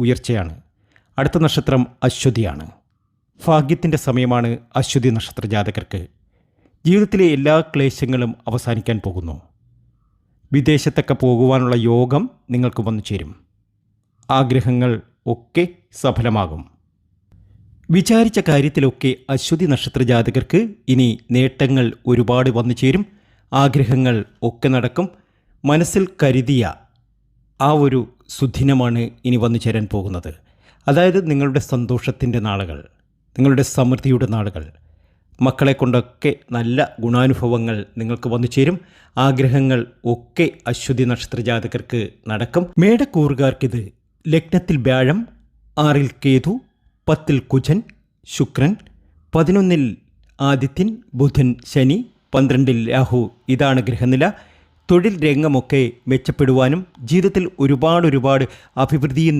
ഉയർച്ചയാണ്. അടുത്ത നക്ഷത്രം അശ്വതിയാണ്. ഭാഗ്യത്തിൻ്റെ സമയമാണ് അശ്വതി നക്ഷത്ര ജാതകർക്ക്. ജീവിതത്തിലെ എല്ലാ ക്ലേശങ്ങളും അവസാനിക്കാൻ പോകുന്നു. വിദേശത്തൊക്കെ പോകുവാനുള്ള യോഗം നിങ്ങൾക്ക് വന്നു ചേരും. ആഗ്രഹങ്ങൾ ഒക്കെ സഫലമാകും. വിചാരിച്ച കാര്യത്തിലൊക്കെ അശ്വതി നക്ഷത്ര ജാതകർക്ക് ഇനി നേട്ടങ്ങൾ ഒരുപാട് വന്നു ചേരും. ആഗ്രഹങ്ങൾ ഒക്കെ നടക്കും. മനസ്സിൽ കരുതിയ ആ ഒരു സുദിനമാണ് ഇനി വന്നു ചേരാൻ പോകുന്നത്. അതായത് നിങ്ങളുടെ സന്തോഷത്തിൻ്റെ നാളുകൾ, നിങ്ങളുടെ സമൃദ്ധിയുടെ നാളുകൾ. മക്കളെ കൊണ്ടൊക്കെ നല്ല ഗുണാനുഭവങ്ങൾ നിങ്ങൾക്ക് വന്നു ചേരും. ആഗ്രഹങ്ങൾ ഒക്കെ അശ്വതി നക്ഷത്ര ജാതകർക്ക് നടക്കും. മേടക്കൂറുകാർക്കിത് ലഗ്നത്തിൽ വ്യാഴം, 6-ൽ കേതു, 10-ൽ കുജൻ, ശുക്രൻ, 11-ൽ ആദിത്യൻ, ബുധൻ, ശനി, 12-ൽ രാഹു. ഇതാണ് ഗ്രഹനില. തൊഴിൽ രംഗമൊക്കെ മെച്ചപ്പെടുവാനും ജീവിതത്തിൽ ഒരുപാട് അഭിവൃദ്ധിയും